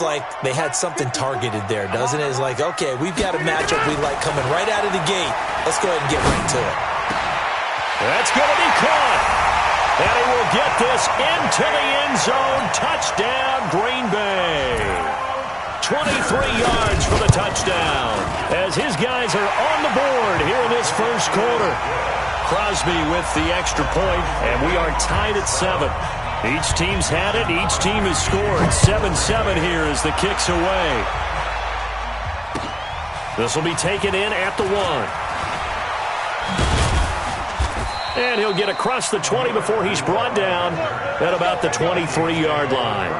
like they had something targeted there, doesn't it? It's like, okay, we've got a matchup we like coming right out of the gate. Let's go ahead and get right to it. That's going to be caught. And he will get this into the end zone. Touchdown, Green Bay. 23 yards for the touchdown as his guys are on the board here in this first quarter. Crosby with the extra point, and we are tied at 7. Each team's had it. Each team has scored. 7-7 here as the kick's away. This will be taken in at the 1. And he'll get across the 20 before he's brought down at about the 23-yard line.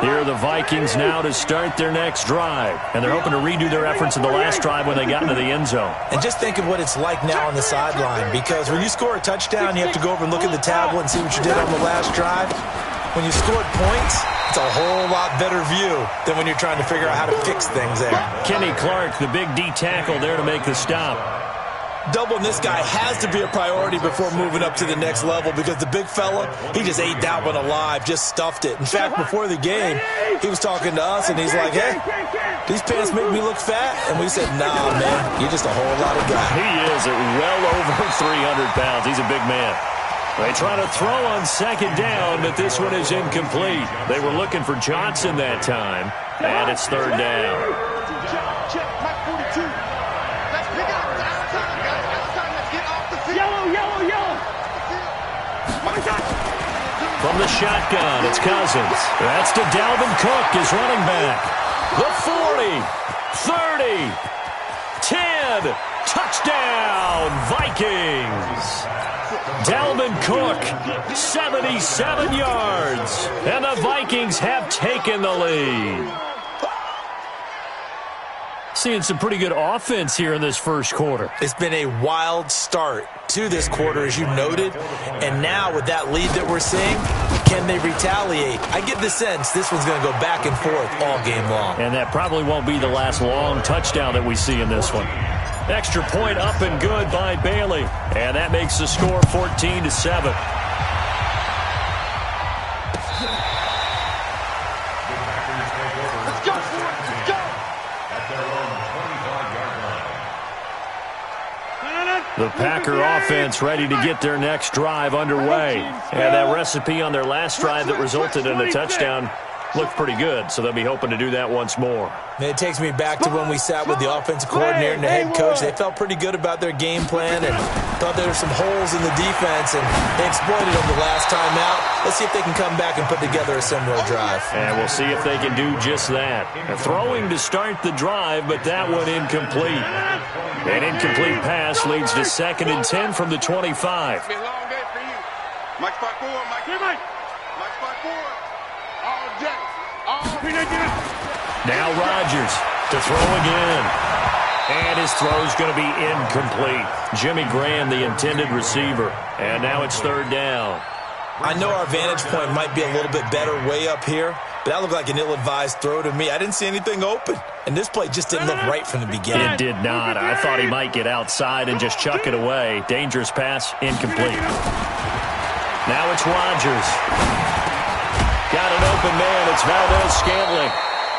Here are the Vikings now to start their next drive. And they're hoping to redo their efforts in the last drive when they got into the end zone. And just think of what it's like now on the sideline, because when you score a touchdown, you have to go over and look at the tablet and see what you did on the last drive. When you scored points, it's a whole lot better view than when you're trying to figure out how to fix things there. Kenny Clark, the big D tackle there to make the stop. Doubling this guy has to be a priority before moving up to the next level, because the big fella, he just ate that one alive, just stuffed it. In fact, before the game, he was talking to us, and he's like, hey, these pants make me look fat. And we said, nah, man, you're just a whole lot of guy. He is at well over 300 pounds. He's a big man. They try to throw on second down, but this one is incomplete. They were looking for Johnson that time, and it's third down. From the shotgun, it's Cousins. That's to Dalvin Cook, his running back. The 40, 30, 10, touchdown, Vikings. Dalvin Cook, 77 yards, and the Vikings have taken the lead. Seeing some pretty good offense here in this first quarter. It's been a wild start to this quarter, as you noted, and now with that lead that we're seeing, can they retaliate? I get the sense this one's going to go back and forth all game long. And that probably won't be the last long touchdown that we see in this one. Extra point up and good by Bailey. And that makes the score 14-7. Let's go, let's go. The Packer offense ready to get their next drive underway. And that recipe on their last drive that resulted in a touchdown looked pretty good, so they'll be hoping to do that once more. It takes me back to when we sat with the offensive coordinator and the head coach. They felt pretty good about their game plan and thought there were some holes in the defense, and they exploited them the last time out. Let's see if they can come back and put together a similar drive. And we'll see if they can do just that. Throwing to start the drive, but that one incomplete. An incomplete pass leads to 2nd and 10 from the 25. It's been a long day for you. Mike spot 4, Mike. Here, Mike. Mike spot 4. All day. Now Rodgers to throw again. And his throw's going to be incomplete. Jimmy Graham, the intended receiver. And now it's third down. I know our vantage point might be a little bit better way up here, but that looked like an ill-advised throw to me. I didn't see anything open, and this play just didn't look right from the beginning. It did not. I thought he might get outside and just chuck it away. Dangerous pass, incomplete. Now it's Rodgers. Got an open man. It's Valdez-Scantling.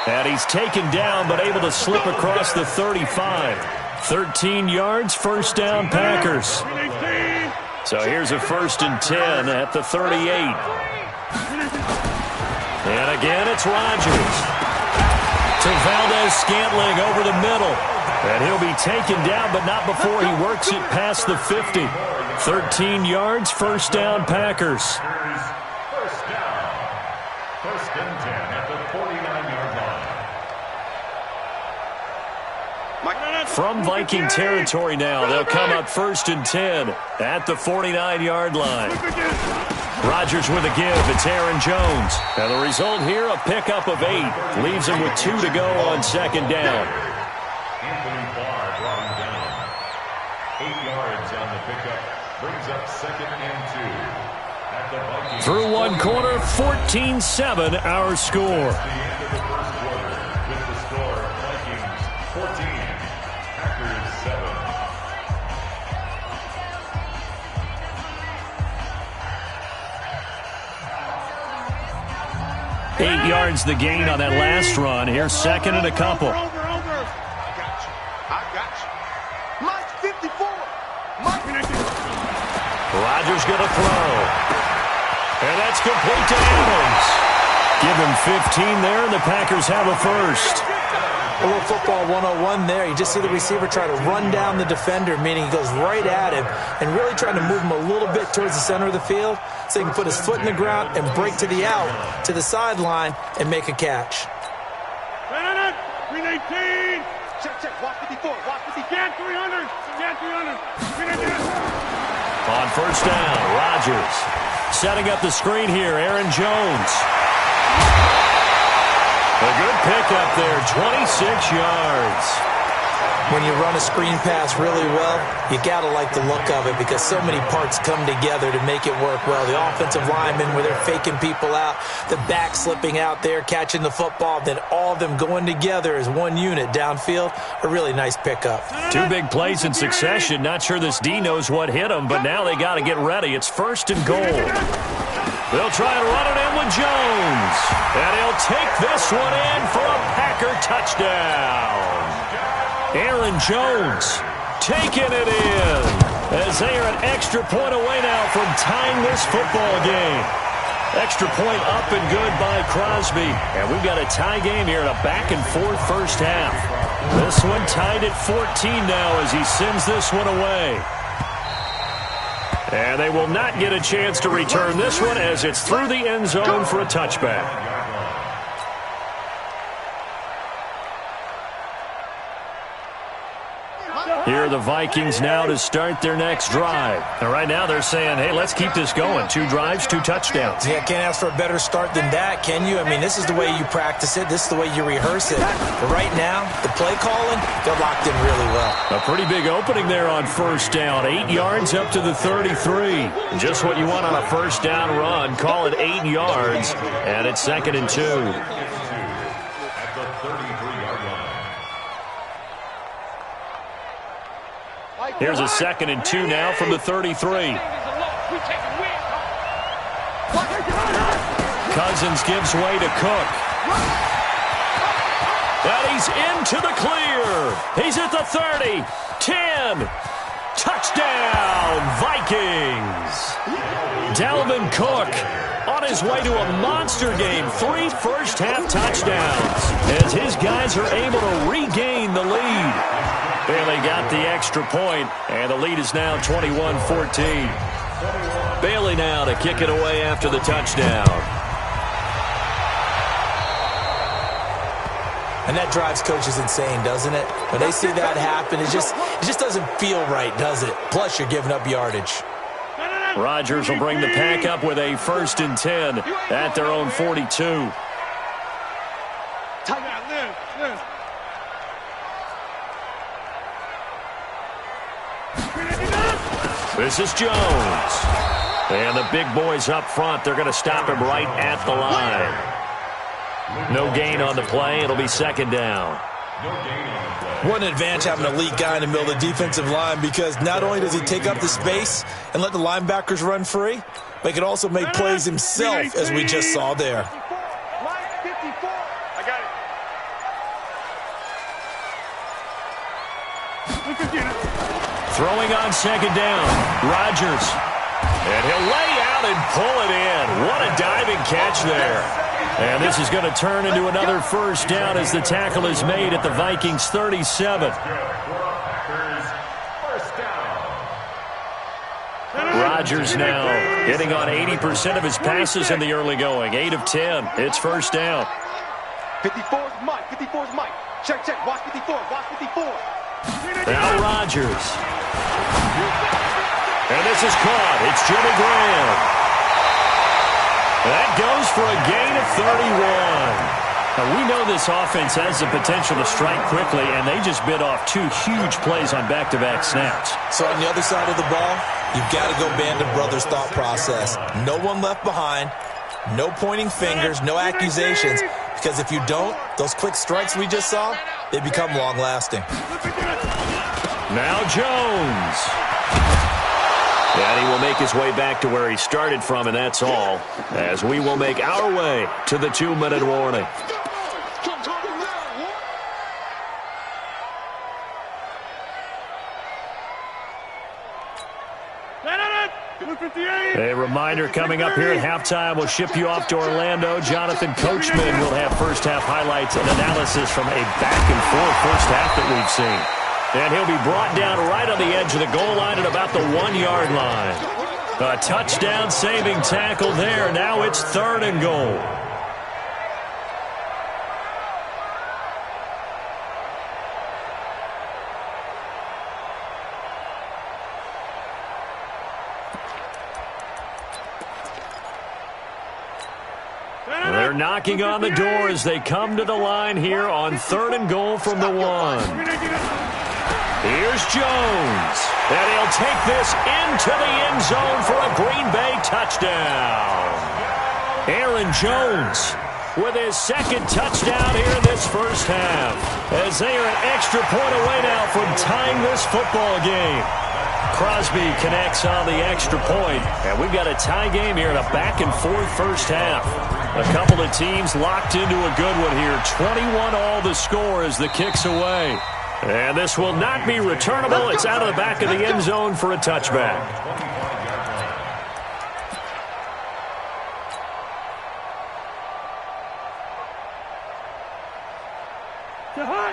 And he's taken down but able to slip across the 35. 13 yards, first down, Packers. So here's a 1st and 10 at the 38. And again, it's Rodgers. To Valdez-Scantling over the middle. And he'll be taken down, but not before he works it past the 50. 13 yards, first down, Packers. First down. 1st and 10 at the 49-yard line. From Viking territory now, they'll come up 1st and 10 at the 49-yard line. Rodgers with a give. It's Aaron Jones. And the result here, a pickup of 8. Leaves him with 2 to go on 2nd down. Anthony Barr brought him down. 8 yards on the pickup. Brings up 2nd and 2. At the Vikings. Through one quarter, 14-7 our score. The end of the first quarter with the score Vikings 14, Packers 7. 8 yards the gain on that last run. Here's second and a couple. I got you. Mike 54. Rodgers going to throw. And that's complete to Adams. Give him 15 there, and the Packers have a first. A little football 101 there. You just see the receiver try to run down the defender, meaning he goes right at him and really trying to move him a little bit towards the center of the field so he can put his foot in the ground and break to the out, to the sideline, and make a catch. 318. Check. Watch 54. Watch 54. Get 300. Get 300. On first down, Rodgers setting up the screen here. Aaron Jones. A good pickup there, 26 yards. When you run a screen pass really well, you got to like the look of it because so many parts come together to make it work well. The offensive linemen, where they're faking people out, the back slipping out there, catching the football, then all of them going together as one unit downfield. A really nice pickup. 2 big plays in succession. Not sure this D knows what hit him, but now they got to get ready. It's first and goal. They'll try to run it in with Jones. And he'll take this one in for a Packer touchdown. Aaron Jones taking it in as they are an extra point away now from tying this football game. Extra point up and good by Crosby. And we've got a tie game here in a back-and-forth first half. This one tied at 14 now as he sends this one away. And they will not get a chance to return this one as it's through the end zone for a touchback. Here are the Vikings now to start their next drive. And right now they're saying, hey, let's keep this going. 2 drives, 2 touchdowns. Yeah, can't ask for a better start than that, can you? I mean, this is the way you practice it. This is the way you rehearse it. But right now, the play calling, they're locked in really well. A pretty big opening there on first down. 8 yards up to the 33. Just what you want on a first down run. Call it 8 yards, and it's second and 2. Here's a second and 2 now from the 33. Cousins gives way to Cook. And he's into the clear. He's at the 30. 10. Touchdown, Vikings. Dalvin Cook on his way to a monster game. 3 first-half touchdowns as his guys are able to regain the lead. Bailey got the extra point, and the lead is now 21-14. Bailey now to kick it away after the touchdown. And that drives coaches insane, doesn't it? When they see that happen, it just doesn't feel right, does it? Plus, you're giving up yardage. Rodgers will bring the pack up with a 1st and 10 at their own 42. This is Jones. And the big boys up front, they're going to stop him right at the line. No gain on the play. It'll be second down. What an advantage having an elite guy in the middle of the defensive line because not only does he take up the space and let the linebackers run free, but he can also make plays himself, as we just saw there. Throwing on second down, Rodgers. And he'll lay out and pull it in. What a diving catch there. And this is going to turn into another first down as the tackle is made at the Vikings 37. Rodgers now hitting on 80% of his passes in the early going. 8 of 10. It's first down. 54's Mike. 54's Mike. Check. Watch 54. Watch 54. Now Rodgers. And this is caught. It's Jimmy Graham. That goes for a gain of 31. Now, we know this offense has the potential to strike quickly, and they just bit off 2 huge plays on back-to-back snaps. So on the other side of the ball, you've got to go Band of Brothers thought process. No one left behind, no pointing fingers, no accusations, because if you don't, those quick strikes we just saw, they become long-lasting. Now Jones. And he will make his way back to where he started from, and that's all, as we will make our way to the 2-minute warning. A reminder coming up here at halftime. We'll ship you off to Orlando. Jonathan Coachman will have first-half highlights and analysis from a back-and-forth first half that we've seen. And he'll be brought down right on the edge of the goal line at about the 1-yard line. A touchdown-saving tackle there. Now it's 3rd and goal. They're knocking on the door as they come to the line here on 3rd and goal from the 1. Here's Jones. And he'll take this into the end zone for a Green Bay touchdown. Aaron Jones with his 2nd touchdown here in this first half, as they are an extra point away now from tying this football game. Crosby connects on the extra point, and we've got a tie game here in a back-and-forth first half. A couple of teams locked into a good one here. 21 all the score as the kick's away. And this will not be returnable. It's out of the back of the end zone for a touchback.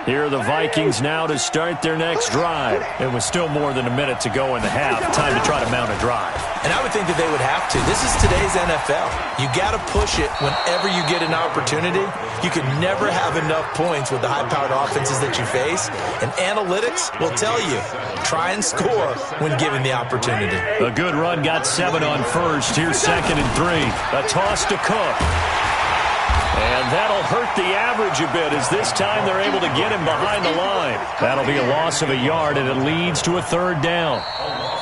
Here are the Vikings now to start their next drive. And with still more than a minute to go in the half, time to try to mount a drive. And I would think that they would have to. This is today's NFL. You got to push it whenever you get an opportunity. You can never have enough points with the high-powered offenses that you face. And analytics will tell you, try and score when given the opportunity. A good run got 7 on first. Here's 2nd and 3. A toss to Cook. And that'll hurt the average a bit, as this time they're able to get him behind the line. That'll be a loss of a yard, and it leads to a 3rd down.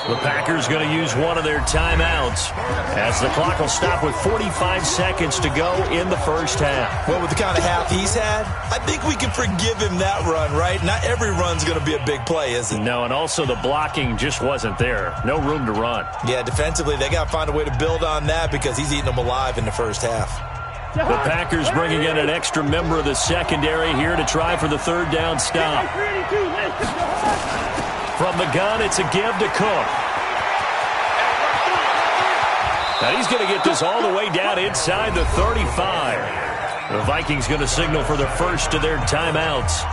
The Packers going to use one of their timeouts, as the clock will stop with 45 seconds to go in the first half. Well, with the kind of half he's had, I think we can forgive him that run, right? Not every run's going to be a big play, is it? No, and also the blocking just wasn't there. No room to run. Yeah, defensively, they got to find a way to build on that, because he's eating them alive in the first half. The Packers bringing in an extra member of the secondary here to try for the 3rd down stop. From the gun, it's a give to Cook. Now he's going to get this all the way down inside the 35. The Vikings going to signal for the first of their timeouts,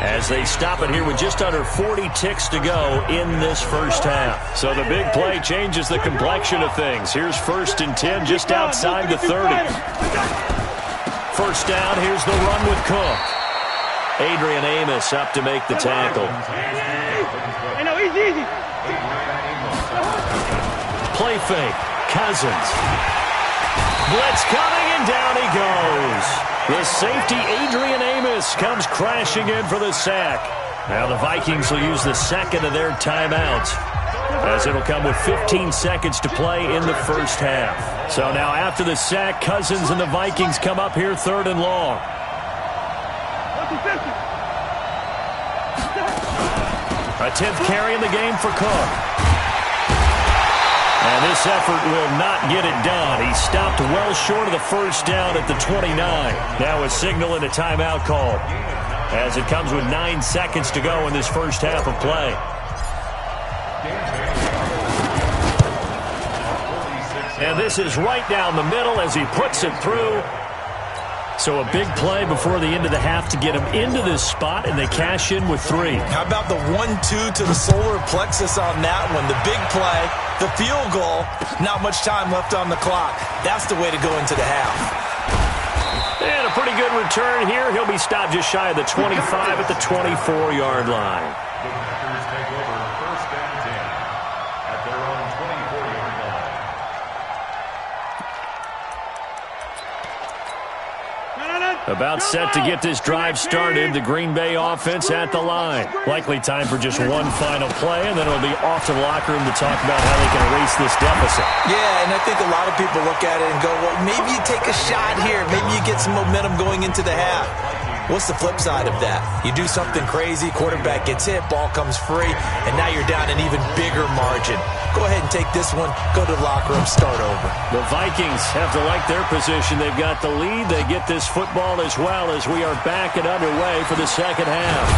as they stop it here with just under 40 ticks to go in this first half. So the big play changes the complexion of things. Here's 1st and 10 just outside the 30. First down, here's the run with Cook. Adrian Amos up to make the tackle. Play fake. Cousins. Blitz coming, and down he goes. The safety, Adrian Amos, comes crashing in for the sack. Now the Vikings will use the 2nd of their timeouts, as it'll come with 15 seconds to play in the first half. So now after the sack, Cousins and the Vikings come up here 3rd and long. A 10th carry in the game for Cook. And this effort will not get it done. He stopped well short of the first down at the 29. Now a signal and a timeout call, as it comes with 9 seconds to go in this first half of play. And this is right down the middle as he puts it through. So a big play before the end of the half to get him into this spot, and they cash in with 3. How about the 1-2 to the solar plexus on that one? The big play, the field goal, not much time left on the clock. That's the way to go into the half. And a pretty good return here. He'll be stopped just shy of the 25 at the 24-yard line. The Packers take over 1st and 10 at their own 24-yard line. About set to get this drive started. The Green Bay offense at the line. Likely time for just one final play, and then it'll be off to the locker room to talk about how they can erase this deficit. Yeah, and I think a lot of people look at it and go, well, maybe you take a shot here. Maybe you get some momentum going into the half. What's the flip side of that? You do something crazy, quarterback gets hit, ball comes free, and now you're down an even bigger margin. Go ahead and take this one, go to the locker room, start over. The Vikings have to like their position. They've got the lead. They get this football as well as we are back and underway for the second half.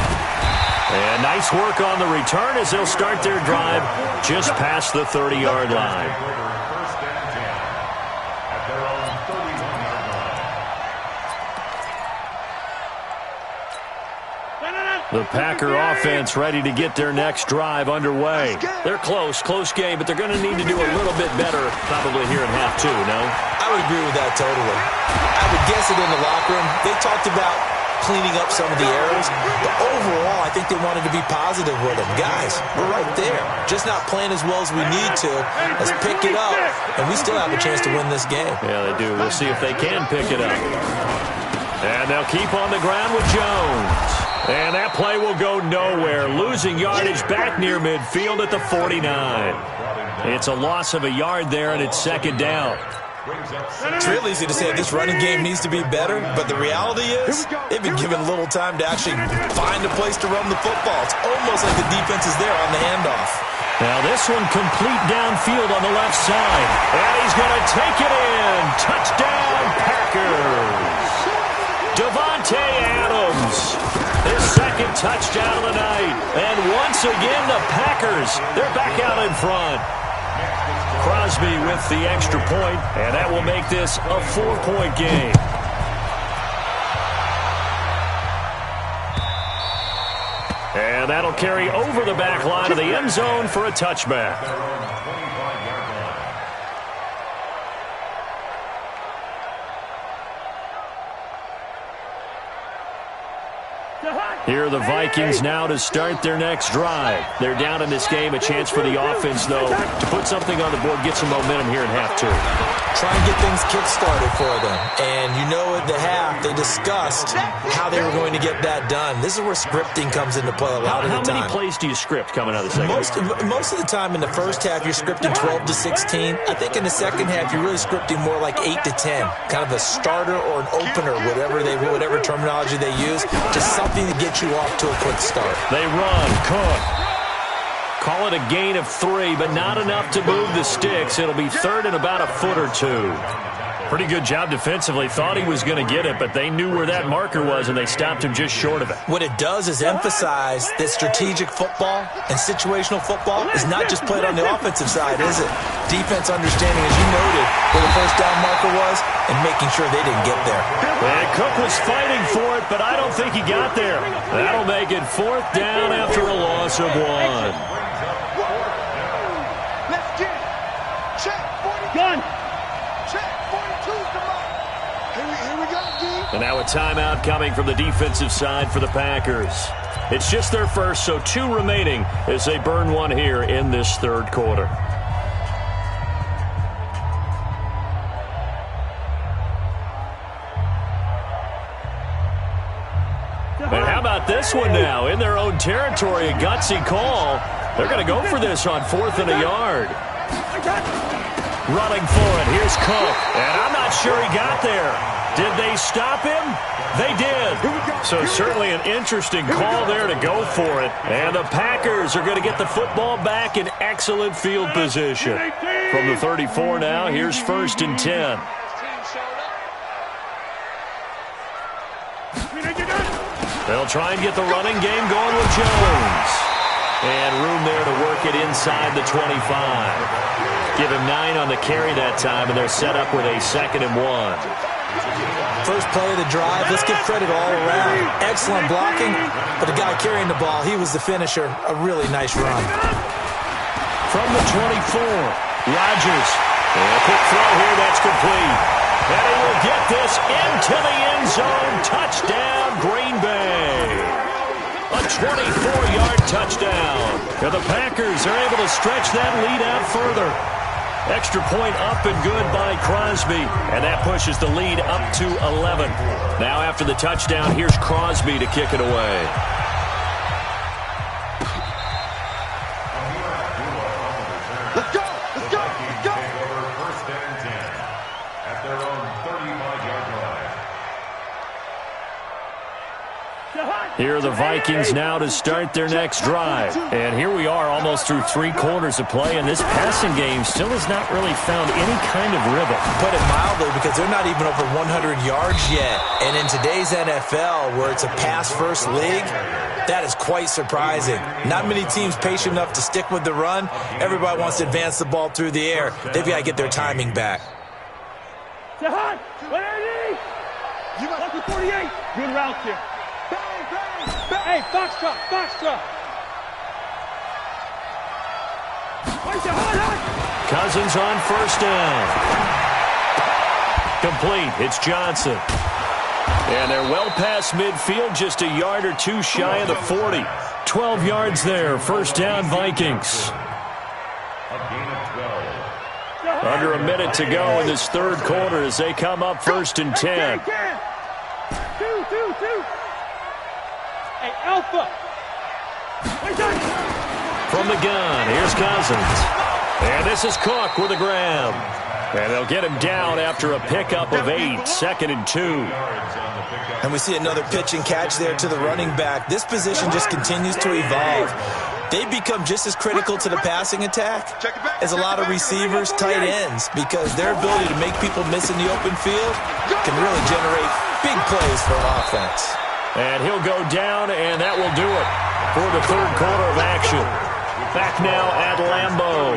And nice work on the return as they'll start their drive just past the 30-yard line. The Packer offense ready to get their next drive underway. They're close game, but they're going to need to do a little bit better probably here in half two, no? I would agree with that totally. I would guess it in the locker room. They talked about cleaning up some of the errors, but overall, I think they wanted to be positive with them. Guys, we're right there. Just not playing as well as we need to. Let's pick it up, and we still have a chance to win this game. Yeah, they do. We'll see if they can pick it up. And they'll keep on the ground with Jones. And that play will go nowhere, losing yardage back near midfield at the 49. It's a loss of a yard there, and it's second down. It's real easy to say this running game needs to be better, but the reality is they've been given little time to actually find a place to run the football. It's almost like the defense is there on the handoff. Now this one complete downfield on the left side. And he's going to take it in. Touchdown, Packers. Davante Adams. His second touchdown of the night. And once again, the Packers, they're back out in front. Crosby with the extra point, and that will make this a 4-point game. And that'll carry over the back line of the end zone for a touchback. Here are the Vikings now to start their next drive. They're down in this game. A chance for the offense, though, to put something on the board, get some momentum here in half two. Try and get things kick-started for them. And you know at the half, they discussed how they were going to get that done. This is where scripting comes into play a lot of the time. How many plays do you script coming out of the second? Most of the time in the first half, you're scripting 12 to 16. I think in the second half, you're really scripting more like 8 to 10. Kind of a starter or an opener, whatever terminology they use. Just something to get you off to a quick start. They run. Cook. Call it a gain of 3, but not enough to move the sticks. It'll be third and about a foot or two. Pretty good job defensively. Thought he was going to get it, but they knew where that marker was, and they stopped him just short of it. What it does is emphasize that strategic football and situational football is not just played on the offensive side, is it? Defense understanding, as you noted, where the first down marker was and making sure they didn't get there. And Cook was fighting for it, but I don't think he got there. That'll make it fourth down after a loss of 1. Let's get it. Check 40. Gun. Check 42's the mark. Here we go, D. And now a timeout coming from the defensive side for the Packers. It's just their first, so 2 remaining as they burn 1 here in this third quarter. And how about this one now? In their own territory, a gutsy call. They're going to go for this on 4th and a yard. Running for it. Here's Cook. And I'm not sure he got there. Did they stop him? They did. So certainly an interesting call there to go for it. And the Packers are going to get the football back in excellent field position. From the 34 now, here's 1st and 10. They'll try and get the running game going with Jones. And room there to work it inside the 25. Give him 9 on the carry that time, and they're set up with a 2nd and 1. First play of the drive, let's give credit all around. Excellent blocking, but the guy carrying the ball, he was the finisher. A really nice run. From the 24, Rodgers. And a quick throw here, that's complete. And he will get this into the end zone. Touchdown, Green Bay. A 24-yard touchdown. And the Packers are able to stretch that lead out further. Extra point up and good by Crosby. And that pushes the lead up to 11. Now after the touchdown, here's Crosby to kick it away. Let's go. Let's go. Let's go. First and 10 at their own 35-yard line. Here are the Vikings now to start their next drive. And here we are almost through 3 quarters of play, and this passing game still has not really found any kind of rhythm. Put it mildly, because they're not even over 100 yards yet. And in today's NFL, where it's a pass-first league, that is quite surprising. Not many teams patient enough to stick with the run. Everybody wants to advance the ball through the air. They've got to get their timing back. Jahan, 180! You got 48. Good route here. Bang, bang, bang. Hey, box truck, box truck. Where's Jahan? Cousins on first down. Complete. It's Johnson. And they're well past midfield, just a yard or two shy of the 40. 12 yards there. First down, Vikings. Under a minute to go in this third quarter as they come up first and 10. Two. Hey, Alpha. From the gun, here's Cousins. And this is Cook with the grab. And they'll get him down after a pickup of 8. 2nd and 2. And we see another pitch and catch there to the running back. This position just continues to evolve. They become just as critical to the passing attack as a lot of receivers, tight ends, because their ability to make people miss in the open field can really generate big plays for an offense. And he'll go down, and that will do it for the third quarter of action. Back now at Lambeau.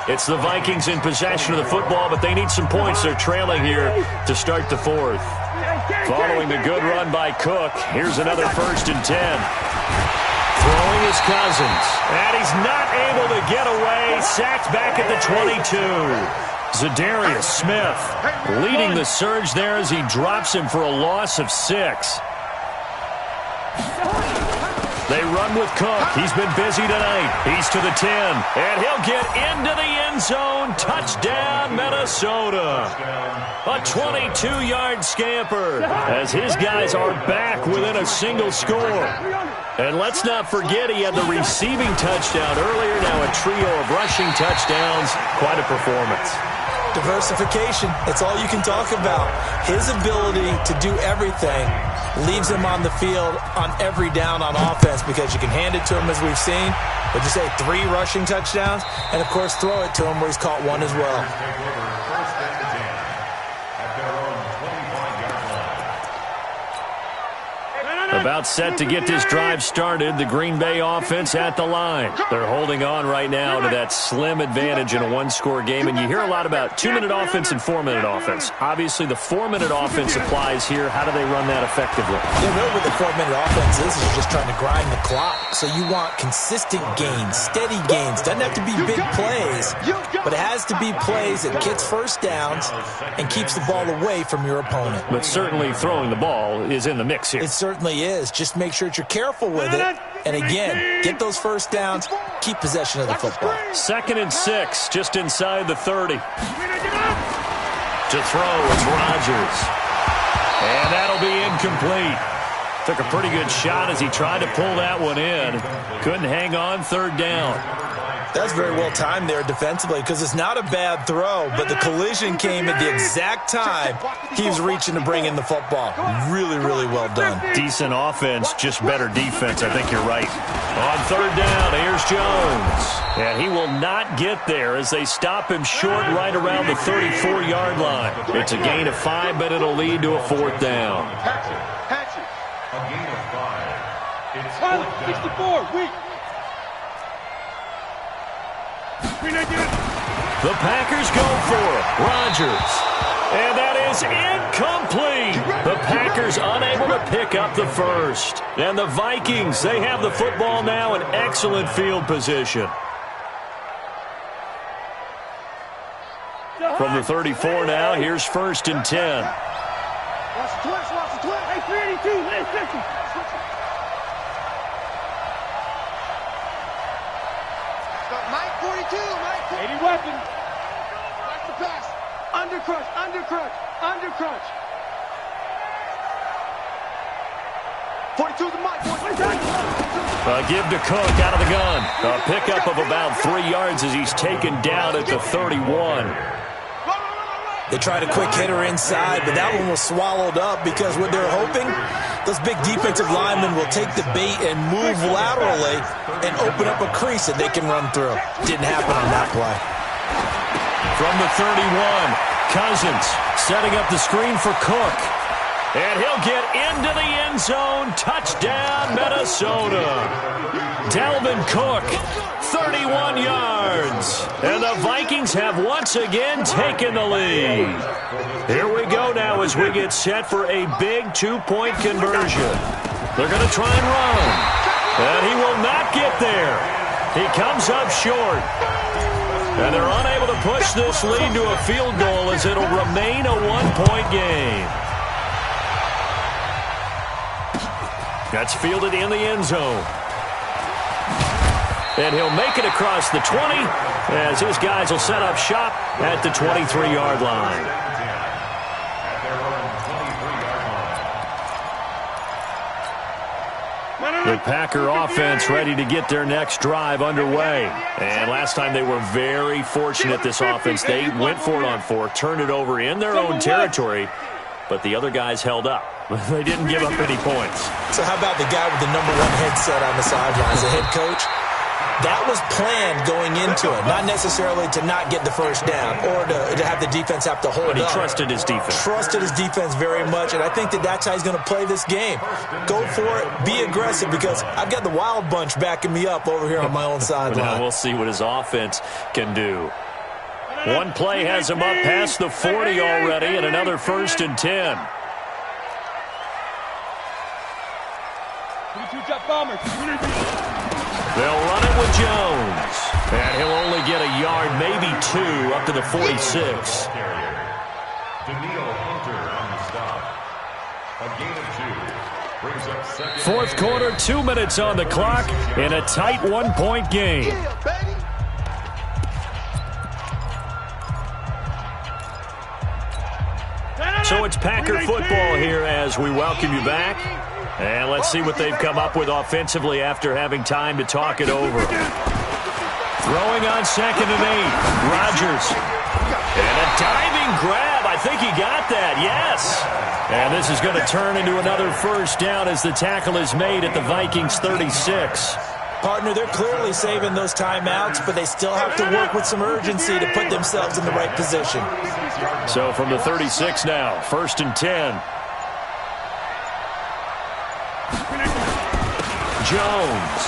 It's the Vikings in possession of the football, but they need some points. They're trailing here to start the fourth. Following the good run by Cook, here's another 1st and 10. Throwing is Cousins, and he's not able to get away. Sacked back at the 22. Zadarius Smith leading the surge there as he drops him for a loss of 6. They run with Cook. He's been busy tonight. He's to the 10, and he'll get into the end zone. Touchdown, Minnesota. A 22-yard scamper as his guys are back within a single score. And let's not forget he had the receiving touchdown earlier. Now a trio of rushing touchdowns. Quite a performance. Diversification, that's all you can talk about. His ability to do everything leaves him on the field on every down on offense, because you can hand it to him, as we've seen. Would you say 3 rushing touchdowns? And, of course, throw it to him where he's caught 1 as well. About set to get this drive started, the Green Bay offense at the line. They're holding on right now to that slim advantage in a 1-score game, and you hear a lot about 2-minute offense and 4-minute offense. Obviously, the 4-minute offense applies here. How do they run that effectively? Yeah, really what the 4-minute offense is just trying to grind the clock. So you want consistent gains, steady gains. Doesn't have to be big plays, but it has to be plays that gets first downs and keeps the ball away from your opponent. But certainly throwing the ball is in the mix here. It certainly is. Just make sure that you're careful with it. And again, get those first downs, keep possession of the football. 2nd and 6, just inside the 30. To throw, it's Rodgers. And that'll be incomplete. Took a pretty good shot as he tried to pull that one in. Couldn't hang on, 3rd down. That's very well timed there defensively, because it's not a bad throw, but the collision came at the exact time he was reaching to bring in the football. Really, really well done. Decent offense, just better defense. I think you're right. On 3rd down, here's Jones. And he will not get there as they stop him short right around the 34-yard line. It's a gain of 5, but it'll lead to a 4th down. Hatchet. A gain of 5. It's 4th down. 64, weak. The Packers go for it. Rodgers. And that is incomplete. The Packers unable to pick up the first. And the Vikings, they have the football now in excellent field position. From the 34 now, here's 1st and 10. Hey, 382, 950. 42, 80 weapon. Watch the pass. Undercrunch. Undercrunch. 42 the mic. Give to Cook out of the gun. A pickup of about 3 yards as he's taken down at the 31. They tried a quick hitter inside, but that one was swallowed up because what they're hoping, those big defensive linemen will take the bait and move laterally and open up a crease that they can run through. Didn't happen on that play. From the 31, Cousins setting up the screen for Cook. And he'll get into the end zone. Touchdown, Minnesota. Dalvin Cook, 31 yards. And the Vikings have once again taken the lead. Here we go now as we get set for a big two-point conversion. They're going to try and run. And he will not get there. He comes up short. And they're unable to push this lead to a field goal as it'll remain a one-point game. That's fielded in the end zone. And he'll make it across the 20 as his guys will set up shop at the 23-yard line. The Packer offense ready to get their next drive underway. And last time they were very fortunate, this offense. They went for it on fourth, turned it over in their own territory, but the other guys held up. They didn't give up any points. So how about the guy with the number one headset on the sidelines, the head coach? That was planned going into it, not necessarily to not get the first down or to have the defense have to hold up. But he trusted his defense. Trusted his defense very much, and I think that's how he's going to play this game. Go for it, be aggressive, because I've got the wild bunch backing me up over here on my own sideline. Now we'll see what his offense can do. One play has him up past the 40 already, and another 1st and 10. They'll run it with Jones. And he'll only get a yard, maybe 2, up to the 46. Fourth quarter, 2 minutes on the clock in a tight one-point game. So it's Packer football here as we welcome you back. And let's see what they've come up with offensively after having time to talk it over. Throwing on 2nd and 8. Rodgers. And a diving grab. I think he got that. Yes. And this is going to turn into another first down as the tackle is made at the Vikings 36. Partner, they're clearly saving those timeouts, but they still have to work with some urgency to put themselves in the right position. So from the 36 now, 1st and 10. Jones.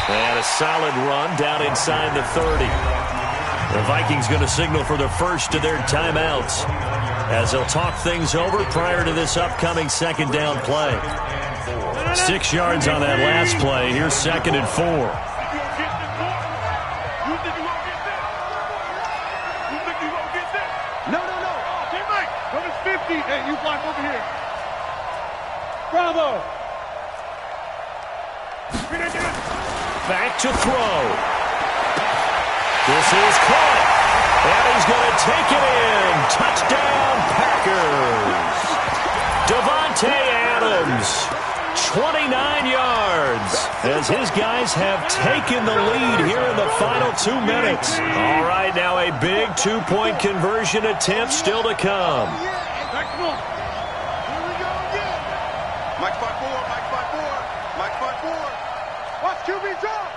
And a solid run down inside the 30. The Vikings going to signal for the first of their timeouts as they'll talk things over prior to this upcoming 2nd down play. 6 yards on that last play. Here's 2nd and 4. No. Teammate, number 50. Hey, you block over here. Bravo. Back to throw. This is caught. And he's going to take it in. Touchdown, Packers. Devontae Adams, 29 yards, as his guys have taken the lead here in the final 2 minutes. All right, now a big 2-point conversion attempt still to come. Mike 5-4. Watch QB drop.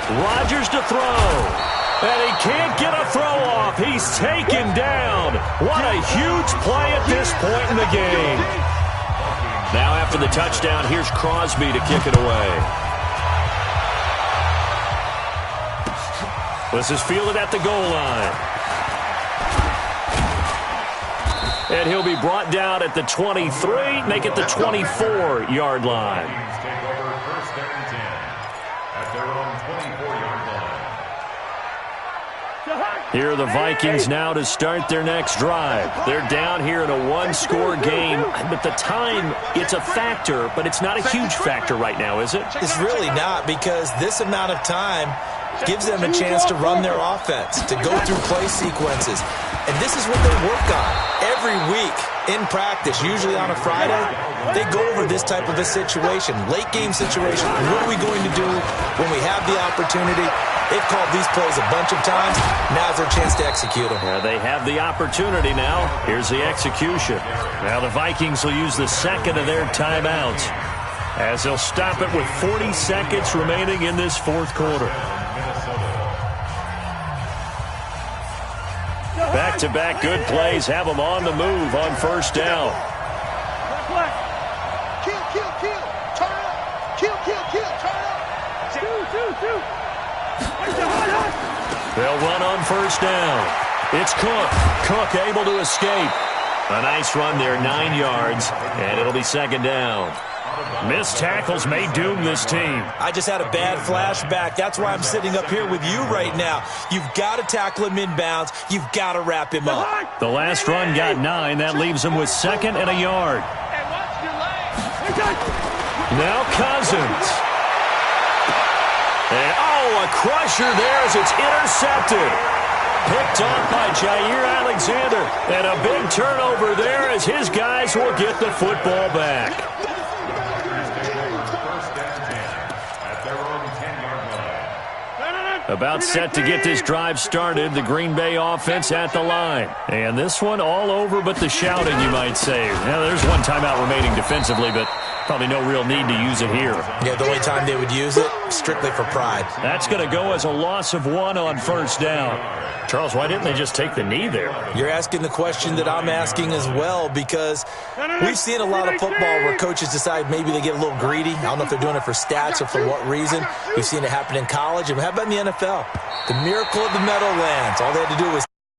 Rodgers to throw. And he can't get a throw off. He's taken down. What a huge play at this point in the game. Now after the touchdown, here's Crosby to kick it away. This is fielded at the goal line. And he'll be brought down at the 23, make it the 24-yard line. Here are the Vikings now to start their next drive. They're down here in a one-score game, but the time, it's a factor, but it's not a huge factor right now, is it? It's really not, because this amount of time gives them a chance to run their offense, to go through play sequences. And this is what they work on every week in practice, usually on a Friday. They go over this type of a situation, late game situation. What are we going to do when we have the opportunity? They've called these plays a bunch of times. Now's their chance to execute them. They have the opportunity now. Here's the execution. Now the Vikings will use the second of their timeouts as they'll stop it with 40 seconds remaining in this fourth quarter. Back-to-back good plays have them on the move on first down. Kill, kill, kill. Turn up. Kill, kill, kill. Turn up. Two. They'll run on first down. It's Cook. Cook able to escape. A nice run there, 9 yards, and it'll be second down. Missed tackles may doom this team. I just had a bad flashback. That's why I'm sitting up here with you right now. You've got to tackle him inbounds. You've got to wrap him up. The last run got 9. That leaves him with second and a yard. Now Cousins. And, a crusher there as it's intercepted. Picked off by Jair Alexander. And a big turnover there as his guys will get the football back. About set to get this drive started, the Green Bay offense at the line. And this one all over but the shouting, you might say. Now, there's one timeout remaining defensively, but probably no real need to use it here. Yeah, the only time they would use it, strictly for pride. That's going to go as a loss of 1 on first down. Charles, why didn't they just take the knee there? You're asking the question that I'm asking as well, because we've seen a lot of football where coaches decide maybe they get a little greedy. I don't know if they're doing it for stats or for what reason. We've seen it happen in college. And how about in the NFL? The miracle of the Meadowlands. All they had to do was